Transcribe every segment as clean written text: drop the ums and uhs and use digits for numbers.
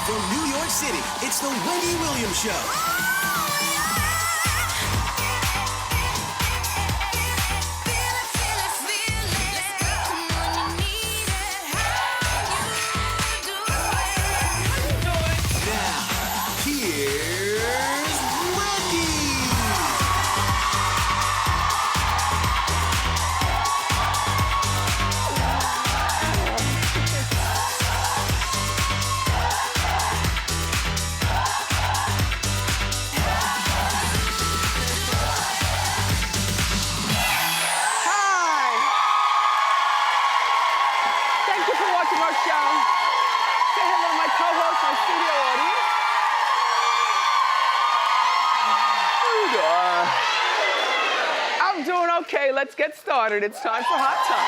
From New York City, it's the Wendy Williams Show. Okay, let's get started. It's time for Hot Tub.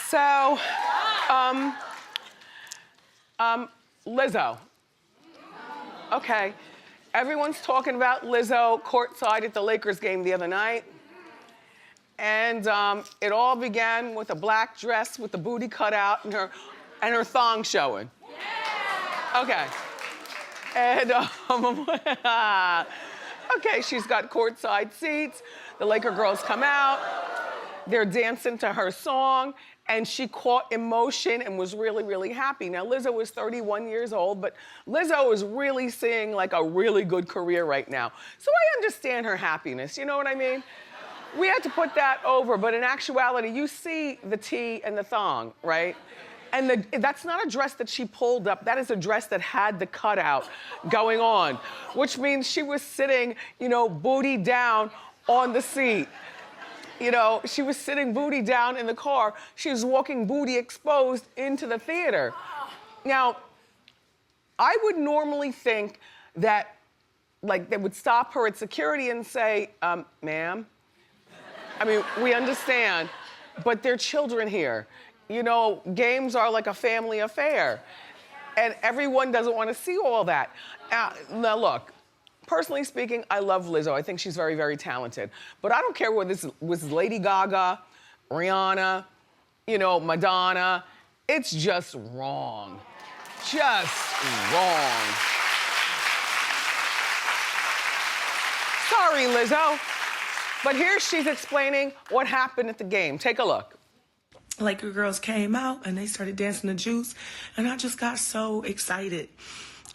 So, Lizzo. Okay, everyone's talking about Lizzo courtside at the Lakers game the other night. And it all began with a black dress with the booty cut out and her thong showing. Yeah. Okay. And, okay, she's got courtside seats. The Laker girls come out. They're dancing to her song. And she caught emotion and was really, really happy. Now, Lizzo is 31 years old, but Lizzo is really seeing like a really good career right now. So I understand her happiness, you know what I mean? We had to put that over, but in actuality, you see the tee and the thong, right? And that's not a dress that she pulled up. That is a dress that had the cutout going on, which means she was sitting, you know, booty down on the seat. You know, she was sitting booty down in the car. She was walking booty exposed into the theater. Now, I would normally think that, like, they would stop her at security and say, ma'am, I mean, we understand, but there are children here. You know, games are like a family affair. And everyone doesn't want to see all that. Now, look. Personally speaking, I love Lizzo. I think she's very, very talented. But I don't care whether this was Lady Gaga, Rihanna, you know, Madonna. It's just wrong. Just wrong. Sorry, Lizzo. But here she's explaining what happened at the game. Take a look. Laker girls came out and they started dancing to Juice, and I just got so excited.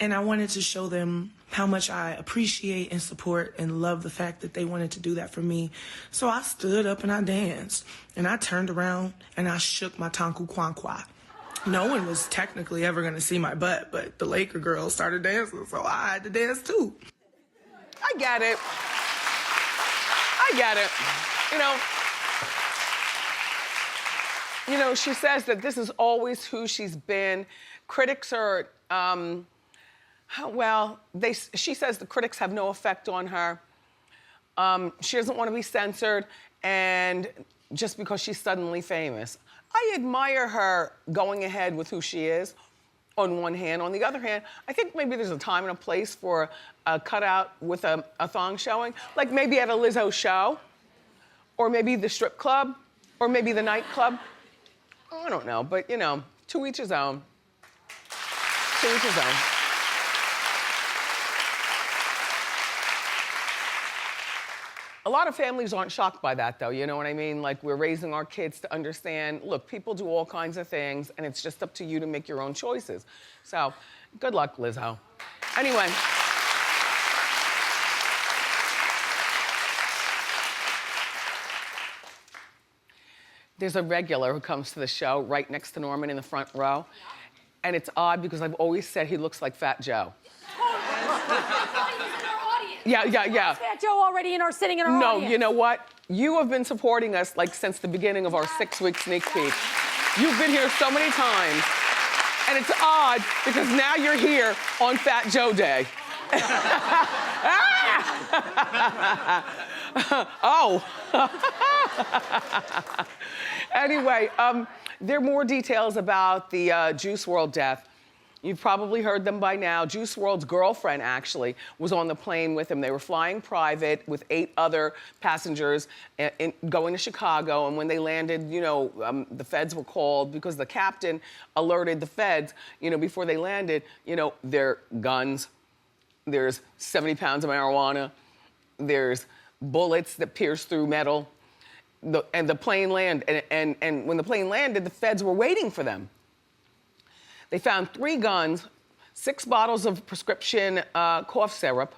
And I wanted to show them how much I appreciate and support and love the fact that they wanted to do that for me. So I stood up and I danced. And I turned around and I shook my tonku kwankwa. No one was technically ever going to see my butt, but the Laker girls started dancing, so I had to dance too. I get it. I get it. You know, she says that this is always who she's been. Critics are, well, she says the critics have no effect on her. She doesn't want to be censored, and just because she's suddenly famous. I admire her going ahead with who she is, on one hand. On the other hand, I think maybe there's a time and a place for a cutout with a thong showing, like maybe at a Lizzo show, or maybe the strip club, or maybe the nightclub. I don't know, but you know, to each his own. To each his own. A lot of families aren't shocked by that, though, you know what I mean? Like, we're raising our kids to understand, look, people do all kinds of things, and it's just up to you to make your own choices. So, good luck, Lizzo. Anyway. There's a regular who comes to the show right next to Norman in the front row. And it's odd because I've always said he looks like Fat Joe. Yeah. Fat Joe already sitting in our audience. No, you know what? You have been supporting us like since the beginning of our 6-week sneak peek. You've been here so many times. And it's odd because now you're here on Fat Joe Day. Oh. Anyway, there are more details about the Juice Wrld death. You've probably heard them by now. Juice Wrld's girlfriend, actually, was on the plane with him. They were flying private with 8 other passengers going to Chicago. And when they landed, you know, the feds were called because the captain alerted the feds, you know, before they landed, you know, there are guns, there's 70 pounds of marijuana, there's bullets that pierce through metal, and the plane landed. And when the plane landed, the feds were waiting for them. They found 3 guns, 6 bottles of prescription cough syrup,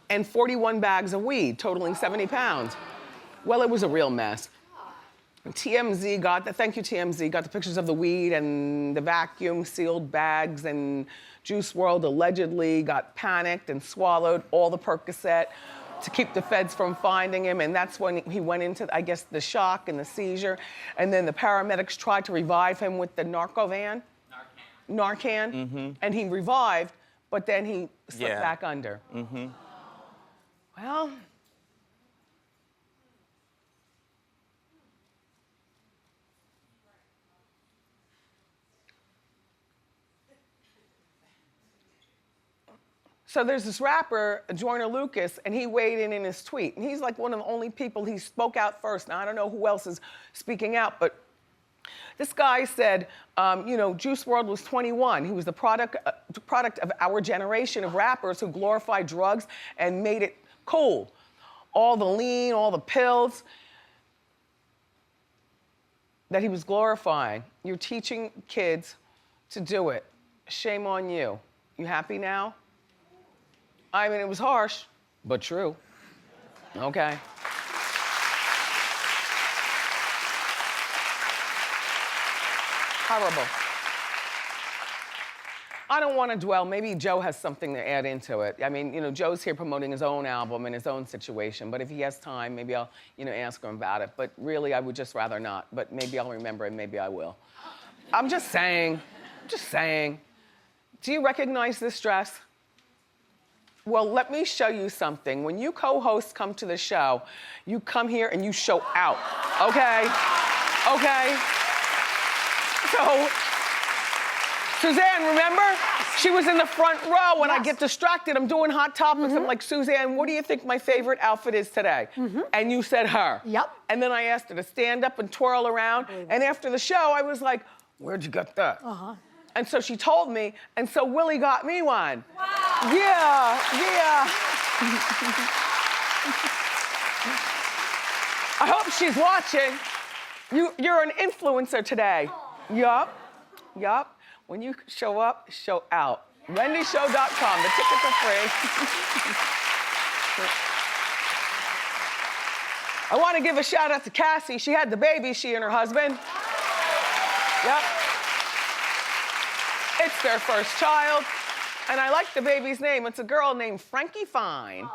and 41 bags of weed, totaling 70 pounds. Well, it was a real mess. TMZ thank you TMZ, got the pictures of the weed and the vacuum sealed bags, and Juice Wrld allegedly got panicked and swallowed all the Percocet to keep the feds from finding him, and that's when he went into, I guess, the shock and the seizure, and then the paramedics tried to revive him with the Narcan, and he revived, but then he slipped back under. Well, so there's this rapper, Joyner Lucas, and he weighed in his tweet. And he's like one of the only people, he spoke out first. Now, I don't know who else is speaking out, but this guy said, you know, Juice Wrld was 21. He was the product of our generation of rappers who glorified drugs and made it cool. All the lean, all the pills that he was glorifying. You're teaching kids to do it. Shame on you. You happy now? I mean, it was harsh, but true. Okay. Horrible. I don't want to dwell. Maybe Joe has something to add into it. I mean, you know, Joe's here promoting his own album and his own situation, but if he has time, maybe I'll, you know, ask him about it. But really, I would just rather not. But maybe I'll remember and maybe I will. I'm just saying. Do you recognize this dress? Well, let me show you something. When you co-hosts come to the show, you come here and you show out, okay? Okay? So, Suzanne, remember? She was in the front row. When I get distracted, I'm doing Hot Topics. I'm like, Suzanne, what do you think my favorite outfit is today? And you said her. Yep. And then I asked her to stand up and twirl around. And after the show, I was like, where'd you get that? And so she told me, and so Willie got me one. Wow. Yeah. I hope she's watching. You're an influencer today. Yup. When you show up, show out. WendyShow.com. The tickets are free. I want to give a shout out to Cassie. She had the baby, she and her husband. Yep. It's their first child. And I like the baby's name. It's a girl named Frankie Fine.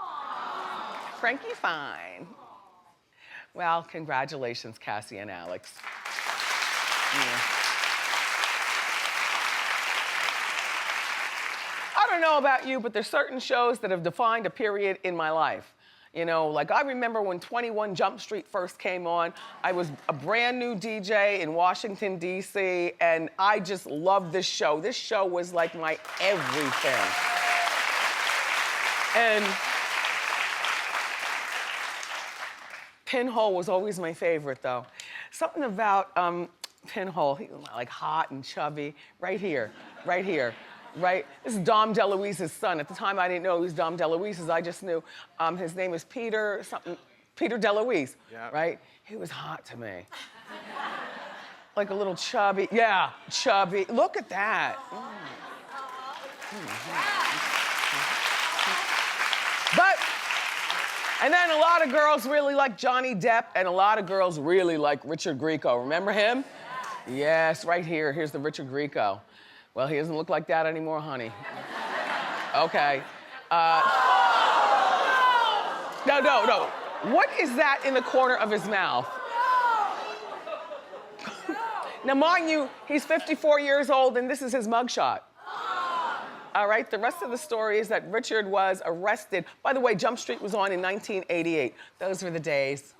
Frankie Fine. Well, congratulations, Cassie and Alex. Yeah. I don't know about you, but there's certain shows that have defined a period in my life. You know, like I remember when 21 Jump Street first came on. I was a brand new DJ in Washington, D.C., and I just loved this show. This show was like my everything. And Pinhole was always my favorite, though. Something about Pinhole, he was like hot and chubby, right here. Right? This is Dom DeLuise's son. At the time, I didn't know he was Dom DeLuise's. I just knew his name is Peter DeLuise, right? He was hot to me. Like a little chubby, chubby. Look at that. And then a lot of girls really like Johnny Depp, and a lot of girls really like Richard Grieco. Remember him? Yes, right here. Here's the Richard Grieco. Well, he doesn't look like that anymore, honey. Okay. No. What is that in the corner of his mouth? Now, mind you, he's 54 years old, and this is his mugshot. All right, the rest of the story is that Richard was arrested. By the way, Jump Street was on in 1988. Those were the days.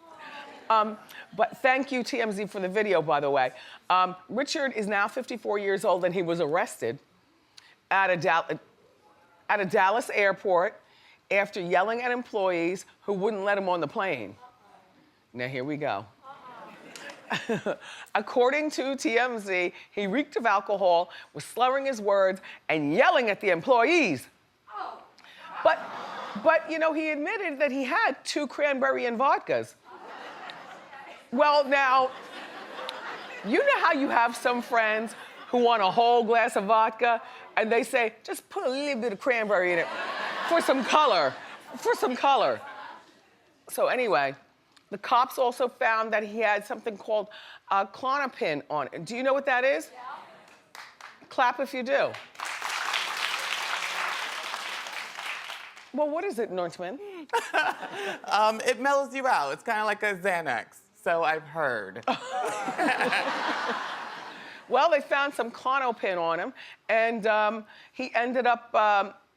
But thank you, TMZ, for the video, by the way. Richard is now 54 years old, and he was arrested at a Dallas airport after yelling at employees who wouldn't let him on the plane. Now, here we go. According to TMZ, he reeked of alcohol, was slurring his words, and yelling at the employees. But you know, he admitted that he had 2 cranberry and vodkas. Well, now, you know how you have some friends who want a whole glass of vodka, and they say, just put a little bit of cranberry in it for some color, So anyway, the cops also found that he had something called Klonopin on it. Do you know what that is? Yeah. Clap if you do. Well, what is it, Nortman? It mellows you out. It's kind of like a Xanax, so I've heard. Well, they found some Klonopin on him, and he ended up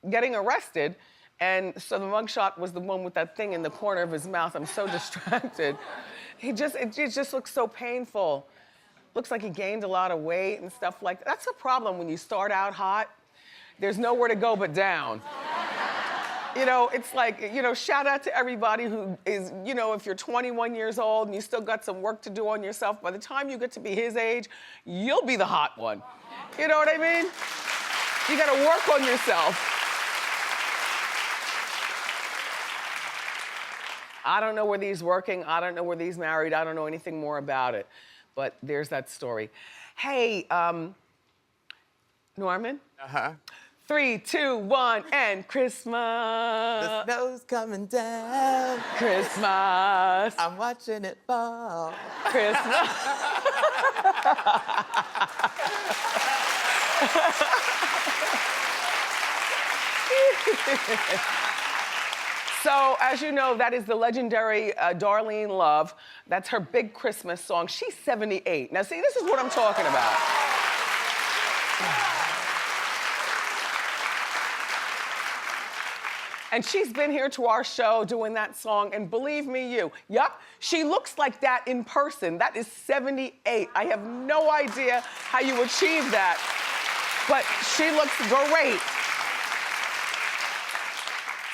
getting arrested. And so the mugshot was the one with that thing in the corner of his mouth. I'm so distracted. It just looks so painful. Looks like he gained a lot of weight and stuff like that. That's the problem when you start out hot. There's nowhere to go but down. You know, it's like, you know, shout out to everybody who is, you know, if you're 21 years old and you still got some work to do on yourself, by the time you get to be his age, you'll be the hot one. You know what I mean? You gotta work on yourself. I don't know whether he's working, I don't know whether he's married, I don't know anything more about it. But there's that story. Hey, Norman? Uh-huh. 3, 2, 1, and Christmas. The snow's coming down. Christmas. I'm watching it fall. Christmas. So, as you know, that is the legendary Darlene Love. That's her big Christmas song. She's 78. Now, see, this is what I'm talking about. And she's been here to our show doing that song, and believe me, yup, she looks like that in person. That is 78. I have no idea how you achieve that, but she looks great.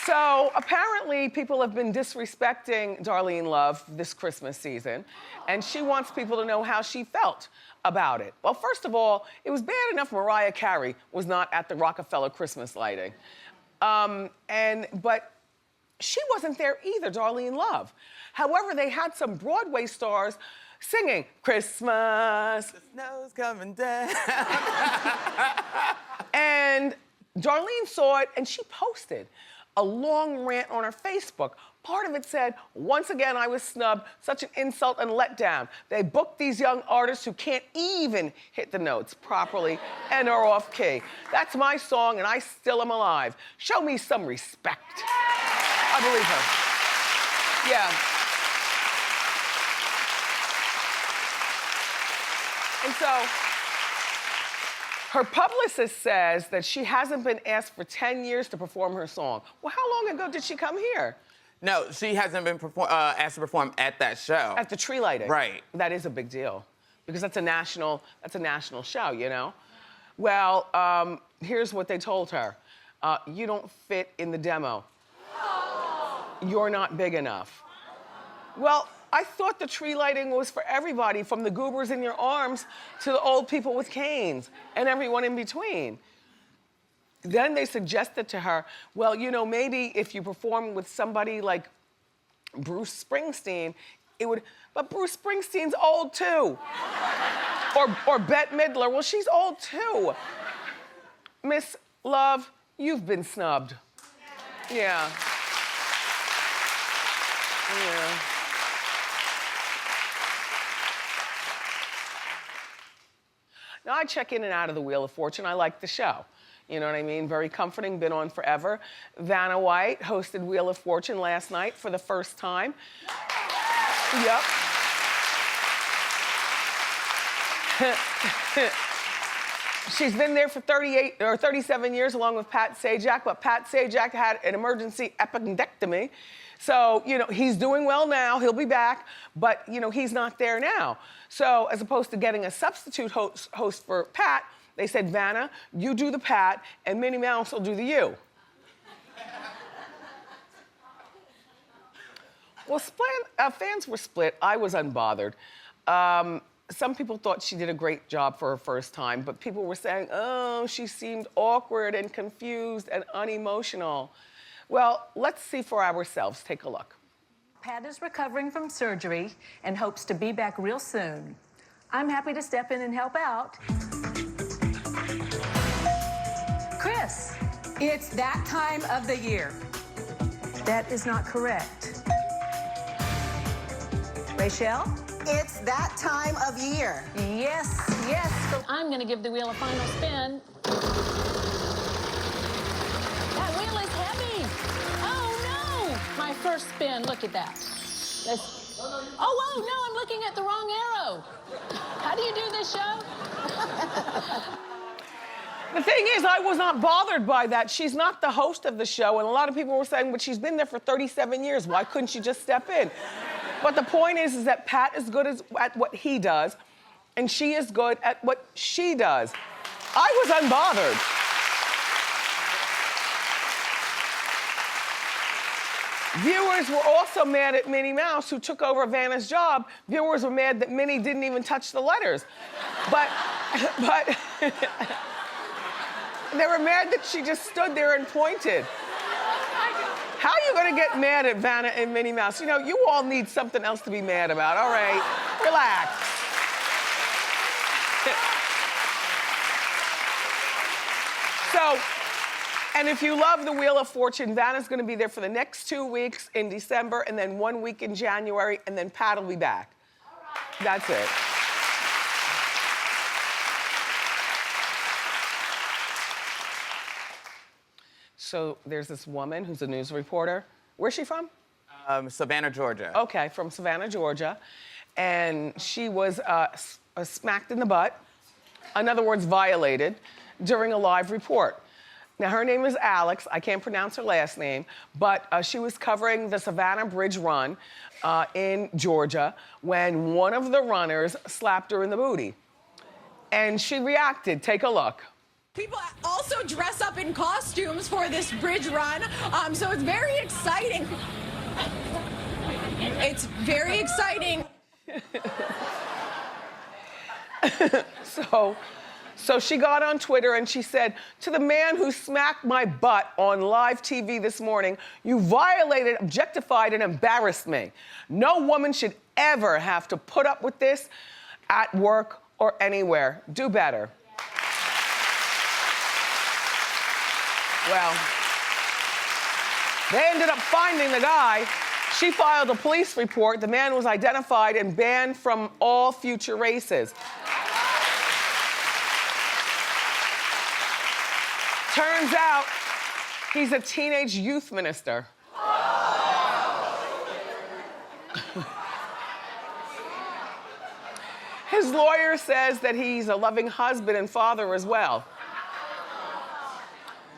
So apparently people have been disrespecting Darlene Love this Christmas season, and she wants people to know how she felt about it. Well, first of all, it was bad enough Mariah Carey was not at the Rockefeller Christmas lighting. But she wasn't there either, Darlene Love. However, they had some Broadway stars singing Christmas. The snow's coming down. And Darlene saw it and she posted a long rant on her Facebook. Part of it said, once again, I was snubbed, such an insult and letdown. They booked these young artists who can't even hit the notes properly and are off key. That's my song and I still am alive. Show me some respect. I believe her. Yeah. And so, her publicist says that she hasn't been asked for 10 years to perform her song. Well, how long ago did she come here? No, she hasn't been asked to perform at that show. At the tree lighting. Right. That is a big deal because that's a national show, you know? Well, here's what they told her. You don't fit in the demo. You're not big enough. Well, I thought the tree lighting was for everybody, from the goobers in your arms to the old people with canes and everyone in between. Then they suggested to her, well, you know, maybe if you perform with somebody like Bruce Springsteen, it would, but Bruce Springsteen's old too. Or Bette Midler, well, she's old too. Miss Love, you've been snubbed. Yeah. Yeah. Now, I check in and out of the Wheel of Fortune. I like the show. You know what I mean? Very comforting, been on forever. Vanna White hosted Wheel of Fortune last night for the first time. Yep. She's been there for 38 or 37 years along with Pat Sajak, but Pat Sajak had an emergency appendectomy. So, you know, he's doing well now, he'll be back, but, you know, he's not there now. So, as opposed to getting a substitute host for Pat, they said, Vanna, you do the Pat, and Minnie Mouse will do the you. Well, fans were split. I was unbothered. Some people thought she did a great job for her first time, but people were saying, oh, she seemed awkward and confused and unemotional. Well, let's see for ourselves. Take a look. Pat is recovering from surgery and hopes to be back real soon. I'm happy to step in and help out. Chris. It's that time of the year. That is not correct. Rachel? It's that time of year. Yes, yes. I'm going to give the wheel a final spin. That wheel is heavy. Oh, no. My first spin, look at that. Oh, no, I'm looking at the wrong arrow. How do you do this show? The thing is, I was not bothered by that. She's not the host of the show, and a lot of people were saying, but she's been there for 37 years. Why couldn't she just step in? But the point is that Pat is good at what he does, and she is good at what she does. I was unbothered. Viewers were also mad at Minnie Mouse, who took over Vanna's job. Viewers were mad that Minnie didn't even touch the letters. But they were mad that she just stood there and pointed. How are you gonna get mad at Vanna and Minnie Mouse? You know, you all need something else to be mad about. All right, relax. So, and if you love the Wheel of Fortune, Vanna's gonna be there for the next 2 weeks in December, and then 1 week in January, and then Pat will be back. That's it. So there's this woman who's a news reporter. Where's she from? Savannah, Georgia. Okay, from Savannah, Georgia. And she was smacked in the butt, in other words, violated, during a live report. Now, her name is Alex. I can't pronounce her last name, but she was covering the Savannah Bridge Run in Georgia when one of the runners slapped her in the booty. And she reacted. Take a look. People also dress up in costumes for this bridge run, so it's very exciting. It's very exciting. So she got on Twitter and she said, to the man who smacked my butt on live TV this morning, you violated, objectified, and embarrassed me. No woman should ever have to put up with this at work or anywhere. Do better. Well, they ended up finding the guy. She filed a police report. The man was identified and banned from all future races. Turns out he's a teenage youth minister. His lawyer says that he's a loving husband and father as well,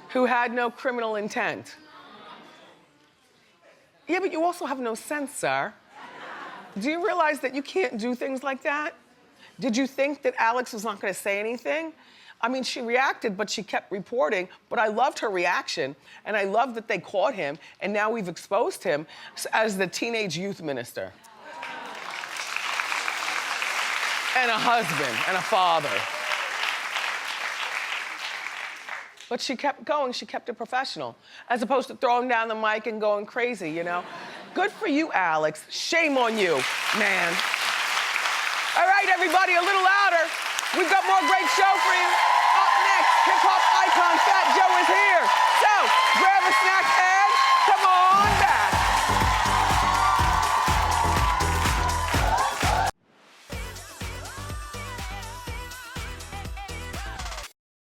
who had no criminal intent. Yeah, but you also have no sense, sir. Do you realize that you can't do things like that? Did you think that Alex was not gonna say anything? I mean, she reacted, but she kept reporting, but I loved her reaction, and I love that they caught him, and now we've exposed him as the teenage youth minister. And a husband, and a father. But she kept going, she kept it professional, as opposed to throwing down the mic and going crazy, you know? Good for you, Alex. Shame on you, man. All right, everybody, a little louder. We've got more great show for you. Up next, hip-hop icon Fat Joe is here. So, grab a snack and